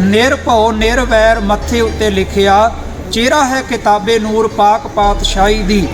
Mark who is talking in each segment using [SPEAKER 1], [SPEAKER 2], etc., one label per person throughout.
[SPEAKER 1] ਨਿਰਭਉ ਨਿਰਵੈਰ ਮੱਥੇ ਉੱਤੇ ਲਿਖਿਆ, ਚਿਹਰਾ ਹੈ ਕਿਤਾਬੇ ਨੂਰ ਪਾਕ ਪਾਤਸ਼ਾਹੀ ਦੀ।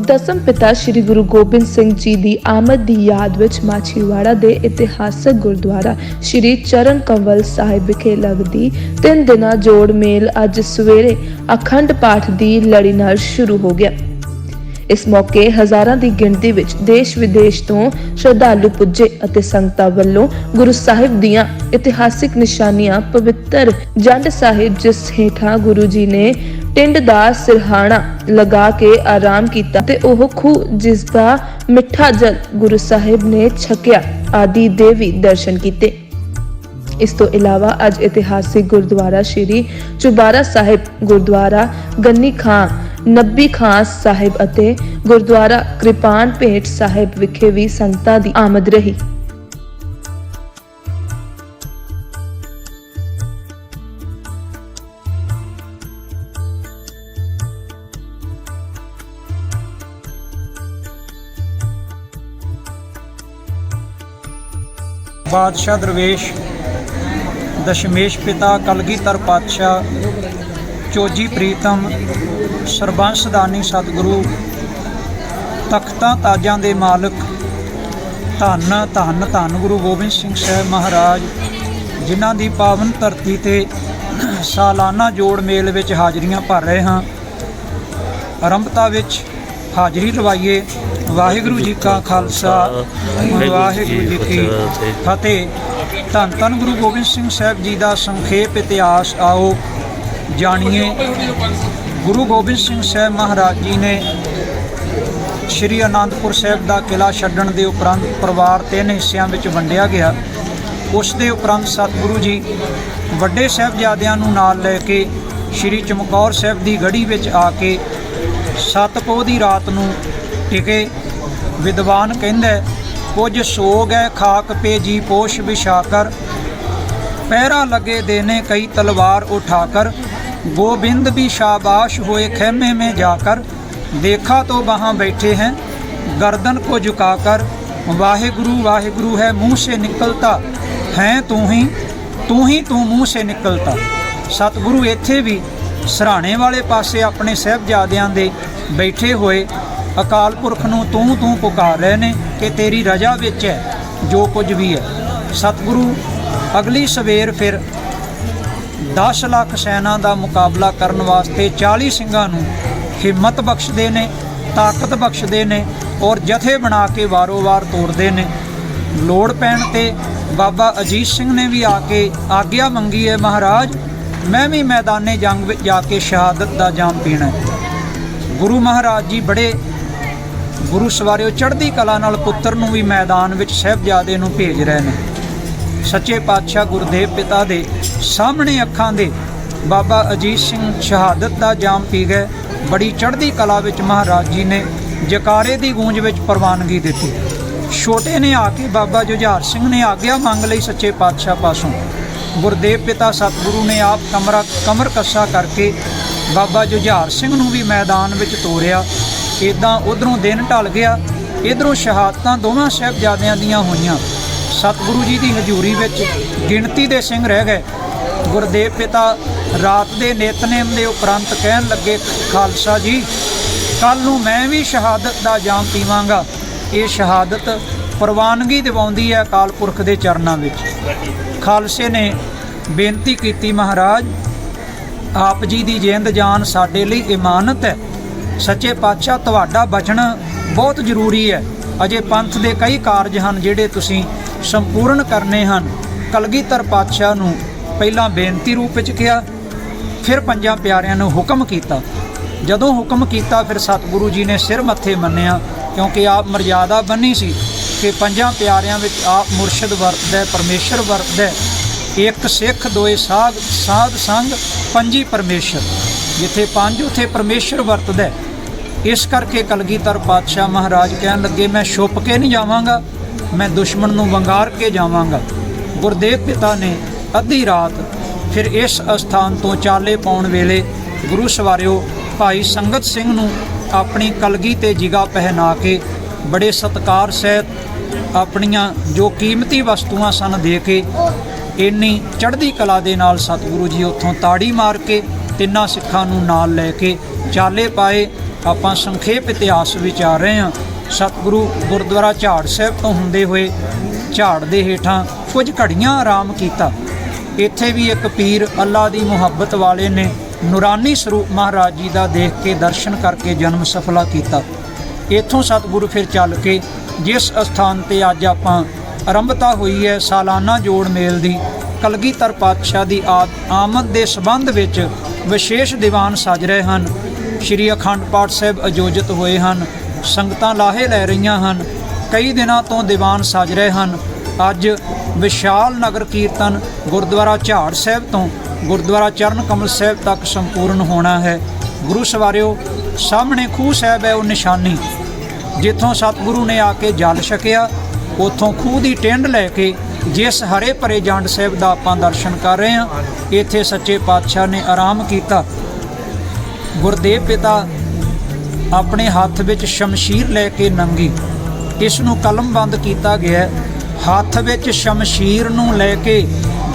[SPEAKER 2] ਦਸਮ ਪਿਤਾ ਸ਼੍ਰੀ ਗੁਰੂ ਗੋਬਿੰਦ ਸਿੰਘ ਜੀ ਦੀ ਆਮਦ ਦੀ ਯਾਦ ਵਿੱਚ ਮਾਛੀਵਾੜਾ ਦੇ ਇਤਿਹਾਸਕ ਗੁਰਦੁਆਰਾ ਸ਼੍ਰੀ ਚਰਨ ਕੰਵਲ ਸਾਹਿਬ ਵਿਖੇ ਲੱਗਦੀ 3 ਦਿਨਾਂ ਜੋੜ ਮੇਲ ਅੱਜ ਸਵੇਰੇ ਅਖੰਡ ਪਾਠ ਦੀ ਲੜੀ ਨਾਲ ਸ਼ੁਰੂ ਹੋ ਗਿਆ। ਇਸ ਮੌਕੇ ਹਜ਼ਾਰਾਂ ਦੀ ਗਿਣਤੀ ਵਿੱਚ ਦੇਸ਼ ਵਿਦੇਸ਼ ਤੋਂ ਸ਼ਰਧਾਲੂ ਪੁੱਜੇ ਅਤੇ ਸੰਗਤਾਂ ਵੱਲੋਂ ਗੁਰੂ ਸਾਹਿਬ ਦੀਆਂ ਇਤਿਹਾਸਿਕ ਨਿਸ਼ਾਨੀਆਂ ਪਵਿੱਤਰ ਜੰਡ ਸਾਹਿਬ ਜਿਸ ਹੇਠਾਂ ਗੁਰੂ ਜੀ ਨੇ ਟਿੰਡ ਦਾ ਸਿਰਹਾਣਾ ਲਗਾ ਕੇ ਆਰਾਮ ਕੀਤਾ ਤੇ ਉਹ ਖੂਹ ਜਿਸ ਦਾ ਮਿੱਠਾ ਜਲ ਗੁਰੂ ਸਾਹਿਬ ਨੇ ਛਕਿਆ ਆਦਿ ਦੇ ਵੀ ਦਰਸ਼ਨ ਕੀਤੇ। ਇਸ ਤੋਂ ਇਲਾਵਾ ਅੱਜ ਇਤਿਹਾਸਿਕ ਗੁਰਦੁਆਰਾ ਸ਼੍ਰੀ ਚੁਬਾਰਾ ਸਾਹਿਬ, ਗੁਰਦੁਆਰਾ ਗੰਨੀ ਖਾਂ ਨੱਬੀ ਖਾਂ ਸਾਹਿਬ ਅਤੇ ਗੁਰਦੁਆਰਾ ਕਿਰਪਾਨ ਭੇਟ ਸਾਹਿਬ ਵਿਖੇ ਵੀ ਸੰਗਤਾਂ ਦੀ ਆਮਦ ਰਹੀ।
[SPEAKER 1] ਬਾਦਸ਼ਾਹ ਦਰਵੇਸ਼ ਦਸ਼ਮੇਸ਼ ਪਿਤਾ ਕਲਗੀਧਰ ਪਾਤਸ਼ਾਹ ਚੋਜੀ ਪ੍ਰੀਤਮ ਸਰਬੰਸ ਦਾਨੀ ਸਤਿਗੁਰੂ ਤਖਤਾਂ ਤਾਜਾਂ ਦੇ ਮਾਲਕ ਧੰਨ ਧੰਨ ਧੰਨ ਗੁਰੂ ਗੋਬਿੰਦ ਸਿੰਘ ਸਾਹਿਬ ਮਹਾਰਾਜ, ਜਿਨ੍ਹਾਂ ਦੀ ਪਾਵਨ ਧਰਤੀ ਤੇ ਸਾਲਾਨਾ ਜੋੜ ਮੇਲ ਵਿੱਚ ਹਾਜ਼ਰੀਆਂ ਭਰ ਰਹੇ ਹਾਂ। ਆਰੰਭਤਾ ਵਿੱਚ ਹਾਜ਼ਰੀ ਲਵਾਈਏ। ਵਾਹਿਗੁਰੂ ਜੀ ਕਾ ਖਾਲਸਾ, ਵਾਹਿਗੁਰੂ ਜੀ ਕੀ ਫਤਿਹ। ਧੰਨ ਧੰਨ ਗੁਰੂ ਗੋਬਿੰਦ ਸਿੰਘ ਸਾਹਿਬ ਜੀ ਦਾ ਸੰਖੇਪ ਇਤਿਹਾਸ ਆਓ ਜਾਣੀਏ। ਗੁਰੂ ਗੋਬਿੰਦ ਸਿੰਘ ਸਾਹਿਬ ਮਹਾਰਾਜ ਜੀ ਨੇ ਸ਼੍ਰੀ ਅਨੰਦਪੁਰ ਸਾਹਿਬ ਦਾ ਕਿਲ੍ਹਾ ਛੱਡਣ ਦੇ ਉਪਰੰਤ ਪਰਿਵਾਰ 3 ਹਿੱਸਿਆਂ ਵਿੱਚ ਵੰਡਿਆ ਗਿਆ। ਉਸ ਦੇ ਉਪਰੰਤ ਸਤਿਗੁਰੂ ਜੀ ਵੱਡੇ ਸਾਹਿਬਜ਼ਾਦਿਆਂ ਨੂੰ ਨਾਲ ਲੈ ਕੇ ਸ਼੍ਰੀ ਚਮਕੌਰ ਸਾਹਿਬ ਦੀ ਗੜੀ ਵਿੱਚ ਆ ਕੇ 7 ਪੋਹ ਦੀ ਰਾਤ ਨੂੰ ਟਿਕੇ। ਵਿਦਵਾਨ ਕਹਿੰਦਾ, ਕੁਝ ਸੋਗ ਹੈ ਖਾਕ ਪੇ ਜੀ ਪੋਸ਼ ਵਿਛਾਕਰ, ਪਹਿਰਾ लगे देने कई तलवार उठाकर, गोविंद भी शाबाश हुए खेमे में जाकर, देखा तो वहाँ बैठे हैं गर्दन को झुकाकर, वाहिगुरु है मुँह से निकलता है तू ही तू मुँह से निकलता। सतगुरु इत्थे भी सराणे वाले पासे अपने साहिबजादियां दे बैठे हुए अकाल पुरख नूं तू पुकार रहे ने कि तेरी रजा विच है जो कुछ भी है। सतगुरु अगली सवेर फिर 10 लाख सैना का मुकाबला करने वास्ते 40 ਸਿੰਘਾਂ ਨੂੰ हिम्मत बख्शते ने, ताकत बख्शते ने और जथे बना के वारों वार तोड़ते ने। लोड़ पैण ते बाबा अजीत सिंह ने भी आके आग्ञा मंगी है, महाराज मैं भी मैदाने जंग में जाके शहादत का जाम पीना है। गुरु महाराज जी बड़े गुरु सवारिओ चढ़दी कला नाल पुत्तर नूं भी मैदान विच साहिबजादे नूं भेज रहे हैं। सच्चे पातशाह गुरदेव पिता दे सामने अखां दे बाबा अजीत सिंह शहादत का जाम पी गए। बड़ी चढ़दी कला विच महाराज जी ने जकारे की गूंज विच प्रवानगी दी। छोटे ने आके बाबा जुझार सिंह ने आग्ञा मंग लई सच्चे पातशाह पासों। गुरदेव पिता सतगुरु ने आप कमर कस्सा करके बाबा जुझार सिंह नूं भी मैदान विच तोरिया। इदां उधरों दिन ढल गया, इधरों शहादतां दोवां साहिबजादियां दियां होईयां। सतगुरु जी की हजूरी विच गिणती दे सिंह रह गए। गुरदेव पिता रात के नितनेम के उपरंत कहन लगे, खालसा जी कल नूं मैं भी शहादत का जाम पीवांगा। ये शहादत प्रवानगी दिवाउंदी है अकाल पुरख के चरनां विच। खालसे ने बेनती की, महाराज ਆਪ ਜੀ ਦੀ ਜਿੰਦ ਜਾਨ ਸਾਡੇ ਲਈ ਇਮਾਨਤ ਹੈ। ਸੱਚੇ ਪਾਤਸ਼ਾਹ, ਤੁਹਾਡਾ ਬਚਣਾ ਬਹੁਤ ਜ਼ਰੂਰੀ ਹੈ। ਅਜੇ ਪੰਥ ਦੇ ਕਈ ਕਾਰਜ ਹਨ ਜਿਹੜੇ ਤੁਸੀਂ ਸੰਪੂਰਨ ਕਰਨੇ ਹਨ। ਕਲਗੀਧਰ ਪਾਤਸ਼ਾਹ ਨੂੰ ਪਹਿਲਾਂ ਬੇਨਤੀ ਰੂਪ ਵਿੱਚ ਕਿਹਾ, ਫਿਰ ਪੰਜਾਂ ਪਿਆਰਿਆਂ ਨੂੰ ਹੁਕਮ ਕੀਤਾ। ਜਦੋਂ ਹੁਕਮ ਕੀਤਾ ਫਿਰ ਸਤਿਗੁਰੂ ਜੀ ਨੇ ਸਿਰ ਮੱਥੇ ਮੰਨਿਆ, ਕਿਉਂਕਿ ਆਪ ਮਰਜ਼ਾਦਾ ਬੰਨੀ ਸੀ ਕਿ ਪੰਜਾਂ ਪਿਆਰਿਆਂ ਵਿੱਚ ਆਪ ਮੁਰਸ਼ਿਦ ਵਰਤਦਾ, ਪਰਮੇਸ਼ਰ ਵਰਤਦਾ। ਇੱਕ ਸਿੱਖ ਦੋਏ ਸਾਧ ਸੰਗ ਪੰਜੀ ਪਰਮੇਸ਼ਰ, ਜਿੱਥੇ ਪੰਜ ਉੱਥੇ ਪਰਮੇਸ਼ਰ ਵਰਤਦਾ। ਇਸ ਕਰਕੇ ਕਲਗੀਧਰ ਪਾਤਸ਼ਾਹ ਮਹਾਰਾਜ ਕਹਿਣ ਲੱਗੇ, ਮੈਂ ਛੁਪ ਕੇ ਨਹੀਂ ਜਾਵਾਂਗਾ, ਮੈਂ ਦੁਸ਼ਮਣ ਨੂੰ ਵੰਗਾਰ ਕੇ ਜਾਵਾਂਗਾ। ਗੁਰਦੇਵ ਪਿਤਾ ਨੇ ਅੱਧੀ ਰਾਤ ਫਿਰ ਇਸ ਅਸਥਾਨ ਤੋਂ ਚਾਲੇ ਪਾਉਣ ਵੇਲੇ ਗੁਰੂ ਸਵਾਰਿਓ ਭਾਈ ਸੰਗਤ ਸਿੰਘ ਨੂੰ ਆਪਣੀ ਕਲਗੀ ਤੇ ਜਿਗਾ ਪਹਿਨਾ ਕੇ ਬੜੇ ਸਤਿਕਾਰ ਸਹਿਤ ਆਪਣੀਆਂ ਜੋ ਕੀਮਤੀ ਵਸਤੂਆਂ ਸਨ ਦੇ ਕੇ ਇੰਨੀ ਚੜ੍ਹਦੀ ਕਲਾ ਦੇ ਨਾਲ ਸਤਿਗੁਰੂ ਜੀ ਉੱਥੋਂ ਤਾੜੀ ਮਾਰ ਕੇ ਤਿੰਨਾਂ ਸਿੱਖਾਂ ਨੂੰ ਨਾਲ ਲੈ ਕੇ ਚਾਲੇ ਪਾਏ। ਆਪਾਂ ਸੰਖੇਪ ਇਤਿਹਾਸ ਵਿੱਚ ਆ ਰਹੇ ਹਾਂ। ਸਤਿਗੁਰੂ ਗੁਰਦੁਆਰਾ ਝਾੜ ਸਾਹਿਬ ਤੋਂ ਹੁੰਦੇ ਹੋਏ ਝਾੜ ਦੇ ਹੇਠਾਂ ਕੁਝ ਘੜੀਆਂ ਆਰਾਮ ਕੀਤਾ। ਇੱਥੇ ਵੀ ਇੱਕ ਪੀਰ ਅੱਲਾ ਦੀ ਮੁਹੱਬਤ ਵਾਲੇ ਨੇ ਨੂਰਾਨੀ ਸਰੂਪ ਮਹਾਰਾਜ ਜੀ ਦਾ ਦੇਖ ਕੇ ਦਰਸ਼ਨ ਕਰਕੇ ਜਨਮ ਸਫਲਾ ਕੀਤਾ। ਇੱਥੋਂ ਸਤਿਗੁਰੂ ਫਿਰ ਚੱਲ ਕੇ ਜਿਸ ਅਸਥਾਨ ਤੇ ਅੱਜ ਆਪਾਂ ਆਰੰਭਤਾ ਹੋਈ ਹੈ ਸਾਲਾਨਾ ਜੋੜ ਮੇਲ ਦੀ, ਕਲਗੀਧਰ ਪਾਤਸ਼ਾਹ ਦੀ ਆਮਦ ਦੇ ਸੰਬੰਧ ਵਿੱਚ ਵਿਸ਼ੇਸ਼ ਦੀਵਾਨ ਸਜ ਰਹੇ ਹਨ। ਸ਼੍ਰੀ ਅਖੰਡ ਪਾਠ ਸਾਹਿਬ ਆਯੋਜਿਤ ਹੋਏ ਹਨ, ਸੰਗਤਾਂ ਲਾਹੇ ਲੈ ਰਹੀਆਂ ਹਨ। ਕਈ ਦਿਨਾਂ ਤੋਂ ਦੀਵਾਨ ਸਜ ਰਹੇ ਹਨ। ਅੱਜ ਵਿਸ਼ਾਲ ਨਗਰ ਕੀਰਤਨ ਗੁਰਦੁਆਰਾ ਝਾੜ ਸਾਹਿਬ ਤੋਂ ਗੁਰਦੁਆਰਾ ਚਰਨ ਕਮਲ ਸਾਹਿਬ ਤੱਕ ਸੰਪੂਰਨ ਹੋਣਾ ਹੈ। ਗੁਰੂ ਸਵਾਰਿਓ, ਸਾਹਮਣੇ ਖੂਹ ਸਾਹਿਬ ਹੈ, ਉਹ ਨਿਸ਼ਾਨੀ ਜਿੱਥੋਂ ਸਤਿਗੁਰੂ ਨੇ ਆ ਕੇ ਜਲ ਛਕਿਆ। ਉੱਥੋਂ ਖੂਹ ਦੀ ਟਿੰਡ ਲੈ ਕੇ ਜਿਸ ਹਰੇ ਭਰੇ ਜੰਡ ਸਾਹਿਬ ਦਾ ਆਪਾਂ ਦਰਸ਼ਨ ਕਰ ਰਹੇ ਹਾਂ, ਇੱਥੇ ਸੱਚੇ ਪਾਤਸ਼ਾਹ ਨੇ ਆਰਾਮ ਕੀਤਾ। ਗੁਰਦੇਵ ਪਿਤਾ ਆਪਣੇ ਹੱਥ ਵਿੱਚ ਸ਼ਮਸ਼ੀਰ ਲੈ ਕੇ ਨੰਗੀ, ਇਸ ਨੂੰ ਕਲਮਬੰਦ ਕੀਤਾ ਗਿਆ। ਹੱਥ ਵਿੱਚ ਸ਼ਮਸ਼ੀਰ ਨੂੰ ਲੈ ਕੇ,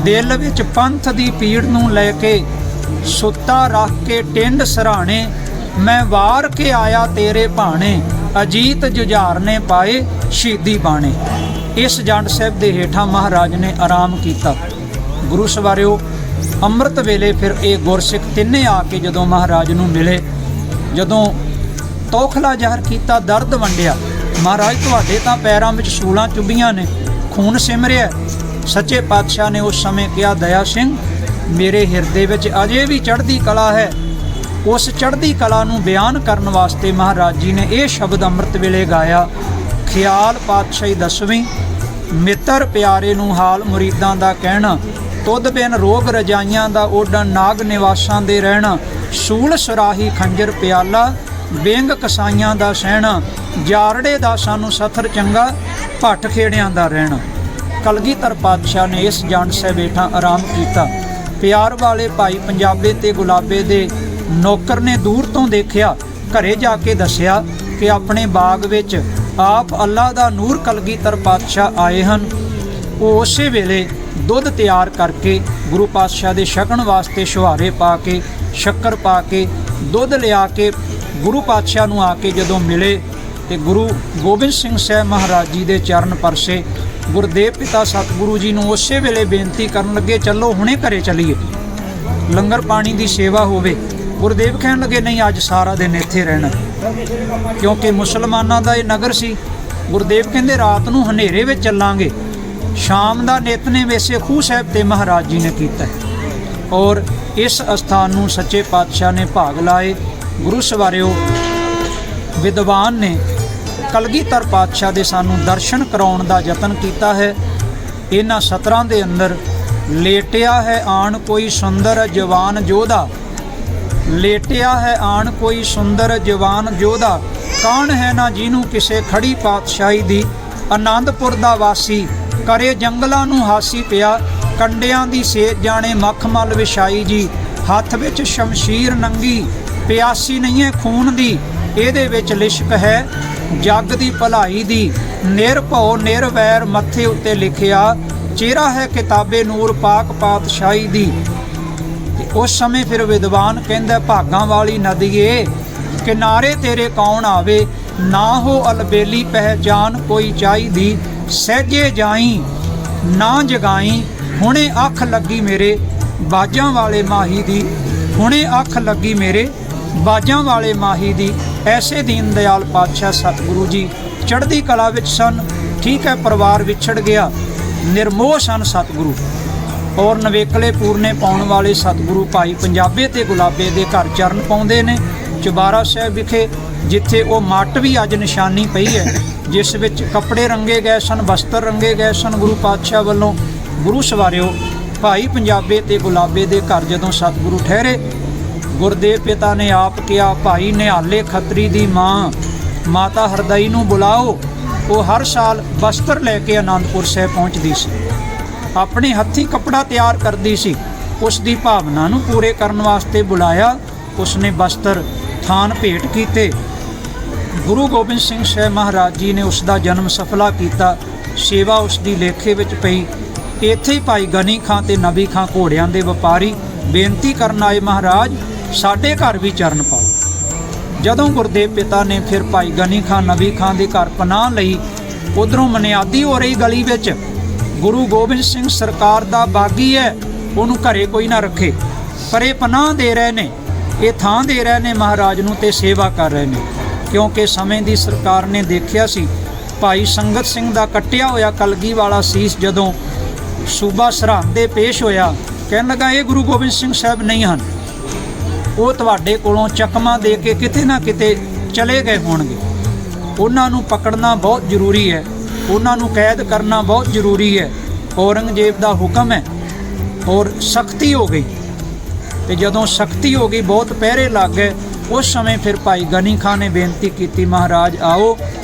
[SPEAKER 1] ਦਿਲ ਵਿੱਚ ਪੰਥ ਦੀ ਪੀੜ ਨੂੰ ਲੈ ਕੇ, ਸੁੱਤਾ ਰੱਖ ਕੇ ਟਿੰਡ ਸਰਾਣੇ, ਮੈਂ ਵਾਰ ਕੇ ਆਇਆ ਤੇਰੇ ਭਾਣੇ, ਅਜੀਤ ਜੁਝਾਰ ਨੇ ਪਾਏ ਸ਼ਹੀਦੀ ਬਾਣੇ। ਇਸ ਜੰਡ ਸਾਹਿਬ ਦੇ ਹੇਠਾਂ ਮਹਾਰਾਜ ਨੇ ਆਰਾਮ ਕੀਤਾ। ਗੁਰੂ ਸਵਾਰਿਓ, ਅੰਮ੍ਰਿਤ ਵੇਲੇ ਫਿਰ ਇਹ ਗੁਰਸਿੱਖ ਤਿੰਨੇ ਆ ਕੇ ਜਦੋਂ ਮਹਾਰਾਜ ਨੂੰ ਮਿਲੇ, ਜਦੋਂ ਤੌਖਲਾ ਜ਼ਾਹਰ ਕੀਤਾ, ਦਰਦ ਵੰਡਿਆ, ਮਹਾਰਾਜ ਤੁਹਾਡੇ ਤਾਂ ਪੈਰਾਂ ਵਿੱਚ ਸੂਲਾਂ ਚੁੱਭੀਆਂ ਨੇ, ਖੂਨ ਸਿਮਰਿਆ। ਸੱਚੇ ਪਾਤਸ਼ਾਹ ਨੇ ਉਸ ਸਮੇਂ ਕਿਹਾ, ਦਇਆ ਸਿੰਘ, ਮੇਰੇ ਹਿਰਦੇ ਵਿੱਚ ਅਜੇ ਵੀ ਚੜ੍ਹਦੀ ਕਲਾ ਹੈ। ਉਸ ਚੜ੍ਹਦੀ ਕਲਾ ਨੂੰ ਬਿਆਨ ਕਰਨ ਵਾਸਤੇ ਮਹਾਰਾਜ ਜੀ ਨੇ ਇਹ ਸ਼ਬਦ ਅੰਮ੍ਰਿਤ ਵੇਲੇ ਗਾਇਆ, ਖਿਆਲ ਪਾਤਸ਼ਾਹੀ ਦਸਵੀਂ, ਮਿੱਤਰ ਪਿਆਰੇ ਨੂੰ ਹਾਲ ਮੁਰੀਦਾਂ ਦਾ ਕਹਿਣਾ, ਤੁਧ ਬਿਨ ਰੋਗ ਰਜਾਈਆਂ ਦਾ ਓਡਣ, ਨਾਗ ਨਿਵਾਸਾਂ ਦੇ ਰਹਿਣਾ, ਸੂਲ ਸੁਰਾਹੀ ਖੰਜਰ ਪਿਆਲਾ, ਬੇਂਗ ਕਸਾਈਆਂ ਦਾ ਸਹਿਣਾ, ਜਾਰੜੇ ਦਾ ਸਾਨੂੰ ਸਥਰ ਚੰਗਾ, ਭੱਟ ਖੇੜਿਆਂ ਦਾ ਰਹਿਣਾ। ਕਲਗੀਧਰ ਪਾਤਸ਼ਾਹ ਨੇ ਇਸ ਜੰਡ ਸਾਹਿਬ ਹੇਠਾਂ ਆਰਾਮ ਕੀਤਾ। ਪਿਆਰ ਵਾਲੇ ਭਾਈ ਪੰਜਾਬੇ ਤੇ ਗੁਲਾਬੇ ਦੇ ਨੌਕਰ ਨੇ ਦੂਰ ਤੋਂ ਦੇਖਿਆ, ਘਰੇ ਜਾ ਕੇ ਦੱਸਿਆ ਕਿ ਆਪਣੇ ਬਾਗ ਵਿੱਚ ਆਪ ਅੱਲਾ ਦਾ ਨੂਰ ਕਲਗੀਧਰ ਪਾਤਸ਼ਾਹ ਆਏ ਹਨ। ਉਹ ਉਸੇ ਵੇਲੇ ਦੁੱਧ ਤਿਆਰ ਕਰਕੇ ਗੁਰੂ ਪਾਤਸ਼ਾਹ ਦੇ ਛਕਣ ਵਾਸਤੇ ਛੁਹਾਰੇ ਪਾ ਕੇ, ਸ਼ੱਕਰ ਪਾ ਕੇ, ਦੁੱਧ ਲਿਆ ਕੇ ਗੁਰੂ ਪਾਤਸ਼ਾਹ ਨੂੰ ਆ ਕੇ ਜਦੋਂ ਮਿਲੇ ਤੇ ਗੁਰੂ ਗੋਬਿੰਦ ਸਿੰਘ ਸਾਹਿਬ ਮਹਾਰਾਜ ਜੀ ਦੇ ਚਰਨ ਪਰਸੇ। ਗੁਰਦੇਵ ਪਿਤਾ ਸਤਿਗੁਰੂ ਜੀ ਨੂੰ ਉਸੇ ਵੇਲੇ ਬੇਨਤੀ ਕਰਨ ਲੱਗੇ, ਚੱਲੋ ਹੁਣੇ ਘਰੇ ਚੱਲੀਏ, ਲੰਗਰ ਪਾਣੀ ਦੀ ਸੇਵਾ ਹੋਵੇ। ਗੁਰਦੇਵ ਕਹਿਣ ਲੱਗੇ, ਨਹੀਂ, ਅੱਜ ਸਾਰਾ ਦਿਨ ਇੱਥੇ ਰਹਿਣਾ, ਕਿਉਂਕਿ ਮੁਸਲਮਾਨਾਂ ਦਾ ਇਹ ਨਗਰ ਸੀ। ਗੁਰਦੇਵ ਕਹਿੰਦੇ, ਰਾਤ ਨੂੰ ਹਨੇਰੇ ਵਿੱਚ ਚੱਲਾਂਗੇ। ਸ਼ਾਮ ਦਾ ਨਿਤਨੇਮ ਇਸੇ ਖੂਹ ਸਾਹਿਬ ਤੇ ਮਹਾਰਾਜ ਜੀ ਨੇ ਕੀਤਾ ਔਰ ਇਸ ਅਸਥਾਨ ਨੂੰ ਸੱਚੇ ਪਾਤਸ਼ਾਹ ਨੇ ਭਾਗ ਲਾਏ। ਗੁਰੂ ਸਵਾਰਿਓ, ਵਿਦਵਾਨ ਨੇ ਕਲਗੀਧਰ ਪਾਤਸ਼ਾਹ ਦੇ ਸਾਨੂੰ ਦਰਸ਼ਨ ਕਰਾਉਣ ਦਾ ਯਤਨ ਕੀਤਾ ਹੈ। ਇਹਨਾਂ ਸਤਰਾਂ ਦੇ ਅੰਦਰ ਲੇਟਿਆ ਹੈ ਆਣ ਕੋਈ ਸੁੰਦਰ ਜਵਾਨ ਜੋਧਾ, ਲੇਟਿਆ ਹੈ ਆਣ ਕੋਈ ਸੁੰਦਰ ਜਵਾਨ ਜੋਧਾ, ਕਾਣ ਹੈ ਨਾ ਜਿਹਨੂੰ ਕਿਸੇ ਖੜੀ ਪਾਤਸ਼ਾਹੀ ਦੀ, ਆਨੰਦਪੁਰ ਦਾ ਵਾਸੀ ਕਰੇ ਜੰਗਲਾਂ ਨੂੰ ਹਾਸੀ ਪਿਆ, ਕੰਡਿਆਂ ਦੀ ਸੇਜ ਜਾਣੇ ਮਖਮਲ ਵਿਛਾਈ ਜੀ, ਹੱਥ ਵਿੱਚ ਸ਼ਮਸ਼ੀਰ ਨੰਗੀ, ਪਿਆਸੀ ਨਹੀਂ ਹੈ ਖੂਨ ਦੀ, ਇਹਦੇ ਵਿੱਚ ਲਿਸ਼ਕ ਹੈ ਜੱਗ ਦੀ ਭਲਾਈ ਦੀ, ਨਿਰਭਉ ਨਿਰਵੈਰ ਮੱਥੇ ਉੱਤੇ ਲਿਖਿਆ, ਚਿਹਰਾ ਹੈ ਕਿਤਾਬੇ ਨੂਰ ਪਾਕ ਪਾਤਸ਼ਾਹੀ ਦੀ। ਉਸ ਸਮੇਂ ਫਿਰ ਵਿਦਵਾਨ ਕਹਿੰਦਾ, ਭਾਗਾਂ ਵਾਲੀ ਨਦੀਏ ਕਿਨਾਰੇ ਤੇਰੇ ਕੌਣ ਆਵੇ, ਨਾ ਹੋ ਅਲਬੇਲੀ ਪਹਿਚਾਨ ਕੋਈ ਚਾਹੀਦੀ, ਸਹਿਜੇ ਜਾਈ ਨਾ ਜਗਾਈ, ਹੁਣੇ ਅੱਖ ਲੱਗੀ ਮੇਰੇ ਬਾਜਾਂ ਵਾਲੇ ਮਾਹੀ ਦੀ, ਹੁਣੇ ਅੱਖ ਲੱਗੀ ਮੇਰੇ ਬਾਜਾਂ ਵਾਲੇ ਮਾਹੀ ਦੀ। ਐਸੇ ਦੀਨ ਦਿਆਲ ਪਾਤਸ਼ਾਹ ਸਤਿਗੁਰੂ ਜੀ ਚੜ੍ਹਦੀ ਕਲਾ ਵਿੱਚ ਸਨ। ਠੀਕ ਹੈ, ਪਰਿਵਾਰ ਵਿਛੜ ਗਿਆ, ਨਿਰਮੋਹ ਸਨ ਸਤਿਗੁਰੂ। ਔਰ ਨਵੇਕਲੇ ਪੂਰਨੇ ਪਾਉਣ ਵਾਲੇ ਸਤਿਗੁਰੂ ਭਾਈ ਪੰਜਾਬੇ ਤੇ ਗੁਲਾਬੇ ਦੇ ਘਰ ਚਰਨ ਪਾਉਂਦੇ ਨੇ ਚੁਬਾਰਾ ਸਾਹਿਬ ਵਿਖੇ, ਜਿੱਥੇ ਉਹ ਮੱਟ ਵੀ ਅੱਜ ਨਿਸ਼ਾਨੀ ਪਈ ਹੈ, ਜਿਸ ਵਿੱਚ ਕੱਪੜੇ ਰੰਗੇ ਗਏ ਸਨ, ਬਸਤਰ ਰੰਗੇ ਗਏ ਸਨ ਗੁਰੂ ਪਾਤਸ਼ਾਹ ਵੱਲੋਂ। ਗੁਰੂ ਸਵਾਰਿਓ, ਭਾਈ ਪੰਜਾਬੇ ਤੇ ਗੁਲਾਬੇ ਦੇ ਘਰ ਜਦੋਂ ਸਤਿਗੁਰੂ ਠਹਿਰੇ, ਗੁਰਦੇਵ ਪਿਤਾ ਨੇ ਆਪ ਕਿਹਾ, ਭਾਈ ਨਿਹਾਲੇ ਖੱਤਰੀ ਦੀ ਮਾਂ ਮਾਤਾ ਹਰਦਈ ਨੂੰ ਬੁਲਾਓ। ਉਹ ਹਰ ਸਾਲ ਬਸਤਰ ਲੈ ਕੇ ਆਨੰਦਪੁਰ ਸਾਹਿਬ ਪਹੁੰਚਦੀ ਸੀ, ਆਪਣੇ ਹੱਥੀਂ ਕੱਪੜਾ ਤਿਆਰ ਕਰਦੀ ਸੀ। ਉਸ ਦੀ ਭਾਵਨਾ ਨੂੰ ਪੂਰੇ ਕਰਨ ਵਾਸਤੇ ਬੁਲਾਇਆ। ਉਸਨੇ ਬਸਤਰ ਥਾਨ ਭੇਟ ਕੀਤੇ। ਗੁਰੂ ਗੋਬਿੰਦ ਸਿੰਘ ਸਾਹਿਬ ਮਹਾਰਾਜ ਜੀ ਨੇ ਉਸ ਦਾ ਜਨਮ ਸਫਲਾ ਕੀਤਾ। ਸੇਵਾ ਉਸ ਦੀ ਲੇਖੇ ਵਿੱਚ ਪਈ। ਇੱਥੇ ਹੀ ਭਾਈ ਗਨੀ ਖਾਂ ਤੇ ਨਬੀ ਖਾਂ ਘੋੜਿਆਂ ਦੇ ਵਪਾਰੀ ਬੇਨਤੀ ਕਰਨ ਆਏ, ਮਹਾਰਾਜ ਸਾਡੇ ਘਰ ਵੀ ਚਰਨ ਪਾਓ। ਜਦੋਂ ਗੁਰਦੇਵ ਪਿਤਾ ਨੇ ਫਿਰ ਭਾਈ ਗਨੀ ਖਾਂ ਨਬੀ ਖਾਂ ਦੇ ਘਰ ਪਨਾਹ ਲਈ, ਉਧਰੋਂ ਮਨਿਆਦੀ ਹੋ ਰਹੀ ਗਲੀ ਵਿੱਚ, ਗੁਰੂ ਗੋਬਿੰਦ ਸਿੰਘ ਸਰਕਾਰ ਦਾ ਬਾਗੀ ਹੈ, ਉਹਨੂੰ ਘਰੇ ਕੋਈ ਨਾ ਰੱਖੇ, ਪਰ ਇਹ ਪਨਾਹ ਦੇ ਰਹੇ ਨੇ, ਇਹ ਥਾਂ ਦੇ ਰਹੇ ਨੇ ਮਹਾਰਾਜ ਨੂੰ ਤੇ ਸੇਵਾ ਕਰ ਰਹੇ ਨੇ। ਕਿਉਂਕਿ ਸਮੇਂ ਦੀ ਸਰਕਾਰ ਨੇ ਦੇਖਿਆ ਸੀ ਭਾਈ ਸੰਗਤ ਸਿੰਘ ਦਾ ਕੱਟਿਆ ਹੋਇਆ ਕਲਗੀ ਵਾਲਾ ਸੀਸ ਜਦੋਂ ਸੂਬਾ ਸਰਹੰਦ ਦੇ ਪੇਸ਼ ਹੋਇਆ, ਕਹਿਣ ਲੱਗਾ ਇਹ ਗੁਰੂ ਗੋਬਿੰਦ ਸਿੰਘ ਸਾਹਿਬ ਨਹੀਂ ਹਨ, ਉਹ ਤੁਹਾਡੇ ਕੋਲੋਂ ਚਕਮਾ ਦੇ ਕੇ ਕਿਤੇ ਨਾ ਕਿਤੇ ਚਲੇ ਗਏ ਹੋਣਗੇ। ਉਹਨਾਂ ਨੂੰ ਪਕੜਨਾ ਬਹੁਤ ਜ਼ਰੂਰੀ ਹੈ, ਉਹਨਾਂ ਨੂੰ ਕੈਦ ਕਰਨਾ ਬਹੁਤ ਜ਼ਰੂਰੀ ਹੈ। ਔਰੰਗਜ਼ੇਬ ਦਾ ਹੁਕਮ ਹੈ ਔਰ ਸਖਤੀ ਹੋ ਗਈ। ਤੇ ਜਦੋਂ ਸਖਤੀ ਹੋ ਗਈ, ਬਹੁਤ ਪਹਿਰੇ ਲੱਗ ਗਏ। ਉਸ ਸਮੇਂ ਫਿਰ ਭਾਈ ਗਨੀ ਖਾਂ ਨੇ ਬੇਨਤੀ ਕੀਤੀ, ਮਹਾਰਾਜ ਆਓ,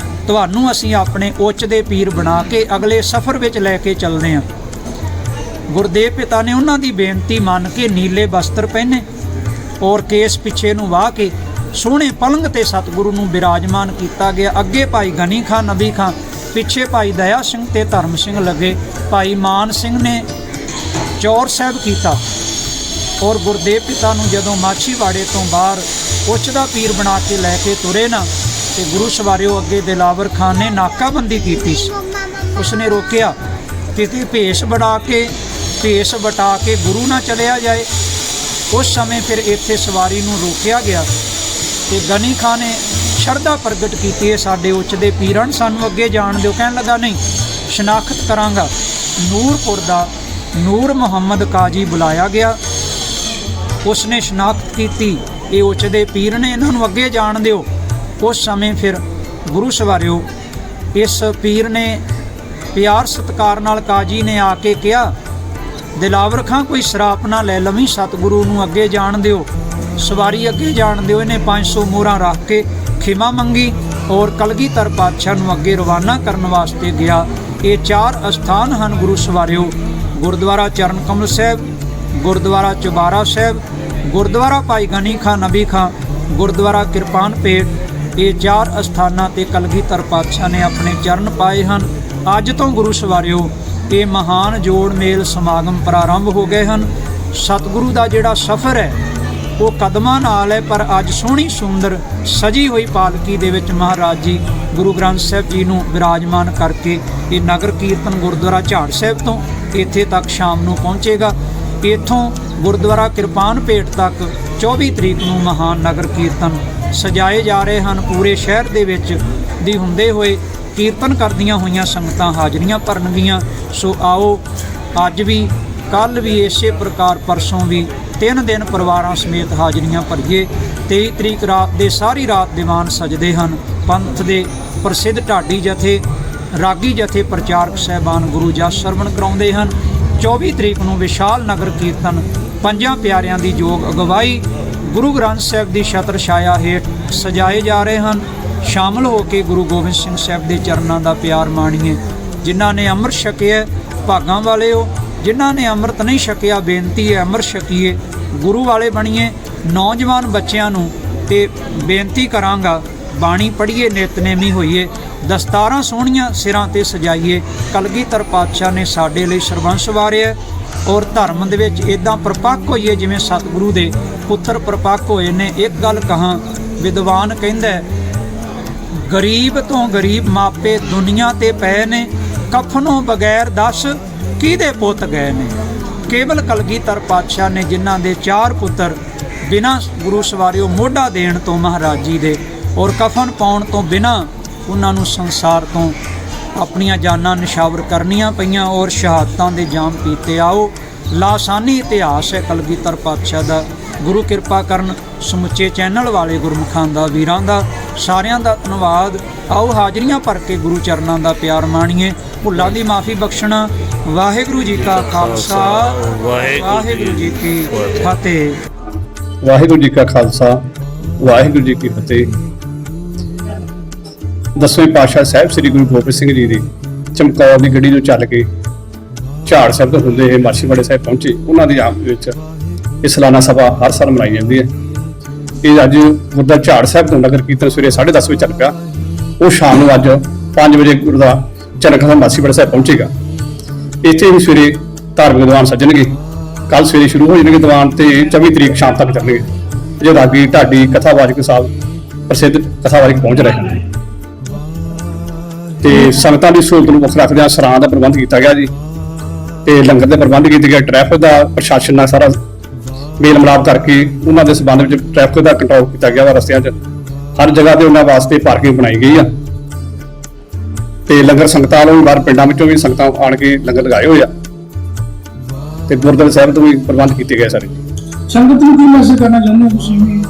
[SPEAKER 1] ਤੁਹਾਨੂੰ ਅਸੀਂ ਆਪਣੇ ਉੱਚ ਦੇ ਪੀਰ ਬਣਾ ਕੇ ਅਗਲੇ ਸਫ਼ਰ ਵਿੱਚ ਲੈ ਕੇ ਚੱਲਦੇ ਹਾਂ। ਗੁਰਦੇਵ ਪਿਤਾ ਨੇ ਉਹਨਾਂ ਦੀ ਬੇਨਤੀ ਮੰਨ ਕੇ ਨੀਲੇ ਬਸਤਰ ਪਹਿਨੇ ਔਰ ਕੇਸ ਪਿੱਛੇ ਨੂੰ ਵਾਹ ਕੇ ਸੋਹਣੇ ਪਲੰਘ ਤੇ ਸਤਿਗੁਰੂ ਨੂੰ ਬਿਰਾਜਮਾਨ ਕੀਤਾ ਗਿਆ। ਅੱਗੇ ਭਾਈ ਗਨੀ ਖਾਂ ਨਬੀ ਖਾਂ, ਪਿੱਛੇ ਭਾਈ ਦਇਆ ਸਿੰਘ ਤੇ ਧਰਮ ਸਿੰਘ ਲੱਗੇ। ਭਾਈ ਮਾਨ ਸਿੰਘ ਨੇ ਚੌਰ ਸਾਹਿਬ ਕੀਤਾ ਔਰ ਗੁਰਦੇਵ ਪਿਤਾ ਨੂੰ ਜਦੋਂ ਮਾਛੀਵਾੜੇ ਤੋਂ ਬਾਹਰ ਉੱਚ ਦਾ ਪੀਰ ਬਣਾ ਕੇ ਲੈ ਕੇ ਤੁਰੇ ਨਾ, ਤੇ ਗੁਰੂ ਸਵਾਰਿਓ ਅੱਗੇ ਦਿਲਾਵਰ ਖਾਨ ਨੇ ਨਾਕਾਬੰਦੀ ਕੀਤੀ ਸੀ। ਉਸਨੇ ਰੋਕਿਆ ਕਿ ਭੇਸ ਵਟਾ ਕੇ ਗੁਰੂ ਨਾ ਚਲਿਆ ਜਾਏ। ਉਸ ਸਮੇਂ ਫਿਰ ਇੱਥੇ ਸਵਾਰੀ ਨੂੰ ਰੋਕਿਆ ਗਿਆ ਤੇ ਗਨੀ ਖਾਨ ਨੇ ਸ਼ਰਧਾ ਪ੍ਰਗਟ ਕੀਤੀ, ਹੈ ਸਾਡੇ ਉੱਚ ਦੇ ਪੀਰਨ, ਸਾਨੂੰ ਅੱਗੇ ਜਾਣ ਦਿਓ। ਕਹਿਣ ਲੱਗਾ ਨਹੀਂ, ਸ਼ਨਾਖਤ ਕਰਾਂਗਾ। ਨੂਰਪੁਰ ਦਾ ਨੂਰ ਮੁਹੰਮਦ ਕਾਜੀ ਬੁਲਾਇਆ ਗਿਆ। ਉਸਨੇ ਸ਼ਨਾਖਤ ਕੀਤੀ, ਇਹ ਉੱਚ ਦੇ ਪੀਰ ਨੇ, ਇਹਨਾਂ ਨੂੰ ਅੱਗੇ ਜਾਣ ਦਿਓ। ਉਸ ਸਮੇਂ ਫਿਰ ਗੁਰੂ ਸਵਾਰਿਓ, ਇਸ ਪੀਰ ਨੇ ਪਿਆਰ ਸਤਿਕਾਰ ਨਾਲ ਕਾਜੀ ਨੇ ਆ ਕੇ ਕਿਹਾ, ਦਿਲਾਵਰ ਖਾਂ ਕੋਈ ਸ਼ਰਾਪ ਨਾ ਲੈ ਲਵੀਂ, ਸਤਿਗੁਰੂ ਨੂੰ ਅੱਗੇ ਜਾਣ ਦਿਓ, ਸਵਾਰੀ ਅੱਗੇ ਜਾਣ ਦਿਓ। ਇਹਨੇ 500 ਮੋਹਰਾਂ ਰੱਖ ਕੇ ਖਿਮਾ ਮੰਗੀ ਔਰ ਕਲਗੀਧਰ ਪਾਤਸ਼ਾਹ ਨੂੰ ਅੱਗੇ ਰਵਾਨਾ ਕਰਨ ਵਾਸਤੇ ਗਿਆ। ਇਹ 4 ਅਸਥਾਨ ਹਨ ਗੁਰੂ ਸਵਾਰਿਓ, ਗੁਰਦੁਆਰਾ ਚਰਨ ਕਮਲ ਸਾਹਿਬ, ਗੁਰਦੁਆਰਾ ਚੁਬਾਰਾ ਸਾਹਿਬ, ਗੁਰਦੁਆਰਾ ਭਾਈ ਗਨੀ ਖਾਂ ਨਬੀ ਖਾਂ, ਗੁਰਦੁਆਰਾ ਕਿਰਪਾਨ ਭੇਟ। ਇਹ 4 ਅਸਥਾਨਾਂ ਤੇ ਕਲਗੀਧਰ ਪਾਤਸ਼ਾਹ ਨੇ ਆਪਣੇ ਚਰਨ ਪਾਏ ਹਨ। ਅੱਜ ਤੋਂ ਗੁਰੂ ਸਵਾਰਿਓ ਇਹ ਮਹਾਨ ਜੋੜ ਮੇਲ ਸਮਾਗਮ ਪ੍ਰਾਰੰਭ ਹੋ ਗਏ ਹਨ। ਸਤਿਗੁਰੂ ਦਾ ਜਿਹੜਾ ਸਫ਼ਰ ਹੈ ਉਹ ਕਦਮਾਂ ਨਾਲ ਹੈ, ਪਰ ਅੱਜ ਸੋਹਣੀ ਸੁੰਦਰ ਸਜੀ ਹੋਈ ਪਾਲਕੀ ਦੇ ਵਿੱਚ ਮਹਾਰਾਜ ਜੀ ਗੁਰੂ ਗ੍ਰੰਥ ਸਾਹਿਬ ਜੀ ਨੂੰ ਵਿਰਾਜਮਾਨ ਕਰਕੇ ਇਹ ਨਗਰ ਕੀਰਤਨ ਗੁਰਦੁਆਰਾ ਝਾੜ ਸਾਹਿਬ ਤੋਂ ਇੱਥੇ ਤੱਕ ਸ਼ਾਮ ਨੂੰ ਪਹੁੰਚੇਗਾ। ਇੱਥੋਂ ਗੁਰਦੁਆਰਾ ਕਿਰਪਾਨ ਭੇਟ ਤੱਕ 24 ਤਰੀਕ ਨੂੰ ਮਹਾਨ ਨਗਰ ਕੀਰਤਨ ਸਜਾਏ ਜਾ ਰਹੇ ਹਨ। ਪੂਰੇ ਸ਼ਹਿਰ ਦੇ ਵਿੱਚ ਦੀ ਹੁੰਦੇ ਹੋਏ ਕੀਰਤਨ ਕਰਦੀਆਂ ਹੋਈਆਂ ਸੰਗਤਾਂ ਹਾਜ਼ਰੀਆਂ ਭਰਨਗੀਆਂ। ਸੋ ਆਓ, ਅੱਜ ਵੀ, ਕੱਲ੍ਹ ਵੀ, ਇਸੇ ਪ੍ਰਕਾਰ ਪਰਸੋਂ ਵੀ 3 ਦਿਨ ਪਰਿਵਾਰਾਂ ਸਮੇਤ ਹਾਜ਼ਰੀਆਂ ਭਰੀਏ। 23 ਤਰੀਕ ਰਾਤ ਦੇ ਸਾਰੀ ਰਾਤ ਦੀਵਾਨ ਸਜਦੇ ਹਨ। ਪੰਥ ਦੇ ਪ੍ਰਸਿੱਧ ਢਾਡੀ ਜਥੇ, ਰਾਗੀ ਜਥੇ, ਪ੍ਰਚਾਰਕ ਸਾਹਿਬਾਨ ਗੁਰੂ ਜਸ ਸਰਵਣ ਕਰਾਉਂਦੇ ਹਨ। 24 ਤਰੀਕ ਨੂੰ ਵਿਸ਼ਾਲ ਨਗਰ ਕੀਰਤਨ 5 ਪਿਆਰਿਆਂ ਦੀ ਯੋਗ ਅਗਵਾਈ ਗੁਰੂ ਗ੍ਰੰਥ ਸਾਹਿਬ ਦੀ ਛਤਰ ਛਾਇਆ ਹੇਠ ਸਜਾਏ ਜਾ ਰਹੇ ਹਨ। ਸ਼ਾਮਲ ਹੋ ਕੇ ਗੁਰੂ ਗੋਬਿੰਦ ਸਿੰਘ ਸਾਹਿਬ ਦੇ ਚਰਨਾਂ ਦਾ ਪਿਆਰ ਮਾਣੀਏ। ਜਿਨ੍ਹਾਂ ਨੇ ਅੰਮ੍ਰਿਤ ਛਕਿਆ ਭਾਗਾਂ ਵਾਲੇ ਹੋ, ਜਿਨ੍ਹਾਂ ਨੇ ਅੰਮ੍ਰਿਤ ਨਹੀਂ ਛਕਿਆ ਬੇਨਤੀ ਹੈ ਅੰਮ੍ਰਿਤ ਛਕੀਏ, ਗੁਰੂ ਵਾਲੇ ਬਣੀਏ। ਨੌਜਵਾਨ ਬੱਚਿਆਂ ਨੂੰ ਤੇ ਬੇਨਤੀ ਕਰਾਂਗਾ, ਬਾਣੀ ਪੜ੍ਹੀਏ, ਨਿਤਨੇਮੀ ਹੋਈਏ, ਦਸਤਾਰਾਂ ਸੋਹਣੀਆਂ ਸਿਰਾਂ ਤੇ ਸਜਾਈਏ। ਕਲਗੀਧਰ ਪਾਤਸ਼ਾਹ ਨੇ ਸਾਡੇ ਲਈ ਸਰਬੰਸ ਵਾਰਿਆ ਔਰ ਧਰਮ ਦੇ ਵਿੱਚ ਇੱਦਾਂ ਪ੍ਰਪੱਕ ਹੋਈਏ ਜਿਵੇਂ ਸਤਿਗੁਰੂ ਦੇ ਪੁੱਤਰ ਪ੍ਰਪੱਕ ਹੋਏ ਨੇ। ਇੱਕ ਗੱਲ ਕਹਾਂ, ਵਿਦਵਾਨ ਕਹਿੰਦਾ, ਗਰੀਬ ਤੋਂ ਗਰੀਬ ਮਾਪੇ ਦੁਨੀਆ ਤੇ ਪਏ ਨੇ, ਕਫਨੋਂ ਬਗੈਰ ਦੱਸ ਕਿਹਦੇ ਪੁੱਤ ਗਏ ਨੇ। ਕੇਵਲ ਕਲਗੀਧਰ ਪਾਤਸ਼ਾਹ ਨੇ, ਜਿਨ੍ਹਾਂ ਦੇ 4 ਪੁੱਤਰ ਬਿਨਾਂ ਗੁਰੂ ਸਵਾਰਿਓ ਮੋਢਾ ਦੇਣ ਤੋਂ ਮਹਾਰਾਜ ਜੀ ਦੇ ਔਰ ਕਫਨ ਪਾਉਣ ਤੋਂ ਬਿਨਾਂ ਉਹਨਾਂ ਨੂੰ ਸੰਸਾਰ ਤੋਂ ਆਪਣੀਆਂ ਜਾਨਾਂ ਨਿਸ਼ਾਵਰ ਕਰਨੀਆਂ ਪਈਆਂ ਔਰ ਸ਼ਹਾਦਤਾਂ ਦੇ ਜਾਮ ਪੀਤੇ। ਆਓ ਲਾਸਾਨੀ ਇਤਿਹਾਸ ਹੈ ਕਲਗੀਧਰ ਪਾਤਸ਼ਾਹ ਦਾ। ਗੁਰੂ ਕਿਰਪਾ ਕਰਨ ਸਮੁੱਚੇ ਚੈਨਲ ਵਾਲੇ ਗੁਰਮੁਖਾਂ ਦਾ, ਵੀਰਾਂ ਦਾ, ਸਾਰਿਆਂ ਦਾ ਧੰਨਵਾਦ। ਆਓ ਹਾਜ਼ਰੀਆਂ ਭਰ ਕੇ ਗੁਰੂ ਚਰਨਾਂ ਦਾ ਪਿਆਰ ਮਾਣੀਏ, ਭੁੱਲਾਂ ਦੀ ਮਾਫੀ ਬਖਸ਼ਣਾ। ਵਾਹਿਗੁਰੂ ਜੀ ਕਾ ਖਾਲਸਾ, ਵਾਹਿਗੁਰੂ ਜੀ ਕੀ ਫਤਿਹ।
[SPEAKER 3] ਵਾਹਿਗੁਰੂ ਜੀ ਕਾ ਖਾਲਸਾ, ਵਾਹਿਗੁਰੂ ਜੀ ਕੀ ਫਤਿਹ। ਦਸਵੇਂ ਪਾਤਸ਼ਾਹ ਸਾਹਿਬ ਸ੍ਰੀ ਗੁਰੂ ਗੋਬਿੰਦ ਸਿੰਘ ਜੀ ਦੀ ਚਮਕੌਰ ਦੀ ਗੱਡੀ ਨੂੰ ਚੱਲ ਕੇ ਝਾੜ ਸਾਹਿਬ ਤੋਂ ਹੁੰਦੇ ਹੋਏ ਮਾਛੀਵਾੜੇ ਸਾਹਿਬ ਪਹੁੰਚੇ। ਉਹਨਾਂ ਦੀ ਆਪ ਵਿੱਚ ਇਹ ਸਾਲਾਨਾ ਸਭਾ ਹਰ ਸਾਲ ਮਨਾਈ ਜਾਂਦੀ ਹੈ। ਇਹ ਅੱਜ ਗੁਰਦੁਆਰਾ ਝਾੜ ਸਾਹਿਬ ਤੋਂ ਨਗਰ ਕੀਰਤਨ ਸਵੇਰੇ 10:30 ਵਜੇ ਚੱਲ ਪਿਆ। ਉਹ ਸ਼ਾਮ ਨੂੰ ਅੱਜ 5 ਵਜੇ ਗੁਰਦੁਆਰਾ ਚਨਖਾ ਮਾਛੀਵਾੜੇ ਸਾਹਿਬ ਪਹੁੰਚੇਗਾ। ਇੱਥੇ ਵੀ ਸਵੇਰੇ ਧਾਰਮਿਕ ਦੀਵਾਨ ਸੱਜਣਗੇ। ਕੱਲ ਸਵੇਰੇ ਸ਼ੁਰੂ ਹੋ ਜਾਣਗੇ ਦੀਵਾਨ ਤੇ 24 ਤਰੀਕ ਸ਼ਾਮ ਤੱਕ ਚੱਲਣਗੇ। ਜੇ ਰਾਗੀ ਢਾਡੀ ਕਥਾਵਾਚਕ ਸਾਹਿਬ ਪ੍ਰਸਿੱਧ ਕਥਾਵਾਚਕ ਪਹੁੰਚ ਰਹੇ ਹਨ ਤੇ ਸੰਗਤਾਂ ਦੀ ਸਹੂਲਤ ਨੂੰ ਮੁੱਖ ਰੱਖਦਿਆਂ ਸਰਾਂ ਦਾ ਪ੍ਰਬੰਧ ਕੀਤਾ ਗਿਆ ਜੀ ਤੇ ਲੰਗਰ ਦੇ ਪ੍ਰਬੰਧ ਕੀਤੇ ਗਏ। ਟ੍ਰੈਫਿਕ ਦਾ ਪ੍ਰਸ਼ਾਸਨ ਨਾਲ ਸਾਰਾ ਮੇਲ ਮਿਲਾਪ ਕਰਕੇ ਉਹਨਾਂ ਦੇ ਸਬੰਧ ਵਿੱਚ ਟ੍ਰੈਫਿਕ ਦਾ ਕੰਟਰੋਲ ਕੀਤਾ ਗਿਆ ਵਾ। ਰਸਤਿਆਂ 'ਚ ਹਰ ਜਗ੍ਹਾ ਤੇ ਉਹਨਾਂ ਵਾਸਤੇ ਪਾਰਕਿੰਗ ਬਣਾਈ ਗਈ ਆ ਤੇ ਲੰਗਰ ਸੰਗਤਾਂ ਨੂੰ ਬਾਹਰ ਪਿੰਡਾਂ ਵਿੱਚੋਂ ਵੀ ਸੰਗਤਾਂ ਆਣ ਕੇ ਲੰਗਰ ਲਗਾਏ ਹੋਏ ਆ ਤੇ ਗੁਰਦੁਆਰਾ ਸਾਹਿਬ ਤੋਂ ਵੀ ਪ੍ਰਬੰਧ ਕੀਤੇ ਗਏ ਸਾਰੇ।
[SPEAKER 4] ਸੰਗਤ ਨੂੰ ਕੀ ਮੈਸੇਜ ਕਰਨਾ ਚਾਹੁੰਦੇ ਹੋ ਤੁਸੀਂ?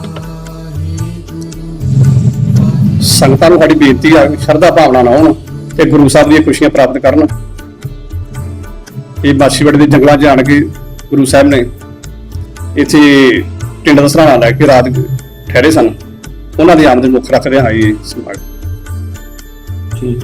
[SPEAKER 3] ਸੰਗਤਾਂ ਨੂੰ ਸਾਡੀ ਬੇਨਤੀ ਆ ਸ਼ਰਧਾ ਭਾਵਨਾ ਨਾਲ ਆਉਣ ਤੇ ਗੁਰੂ ਸਾਹਿਬ ਦੀਆਂ ਖੁਸ਼ੀਆਂ ਪ੍ਰਾਪਤ ਕਰਨ। ਇਹ ਮਾਛੀਵਾੜੇ ਦੇ ਜੰਗਲਾਂ 'ਚ ਆਣ ਕੇ ਗੁਰੂ ਸਾਹਿਬ ਨੇ ਇੱਥੇ ਟਿੰਡ ਦਾ ਸਰਾਣਾ ਲੈ ਕੇ ਰਾਤ ਠਹਿਰੇ ਸਨ। ਉਹਨਾਂ ਦੀ ਆਮਦ ਮੁੱਖ ਰੱਖਦੇ ਹਾਂ ਇਹ ਸਮਾਗਮ।
[SPEAKER 4] ਠੀਕ।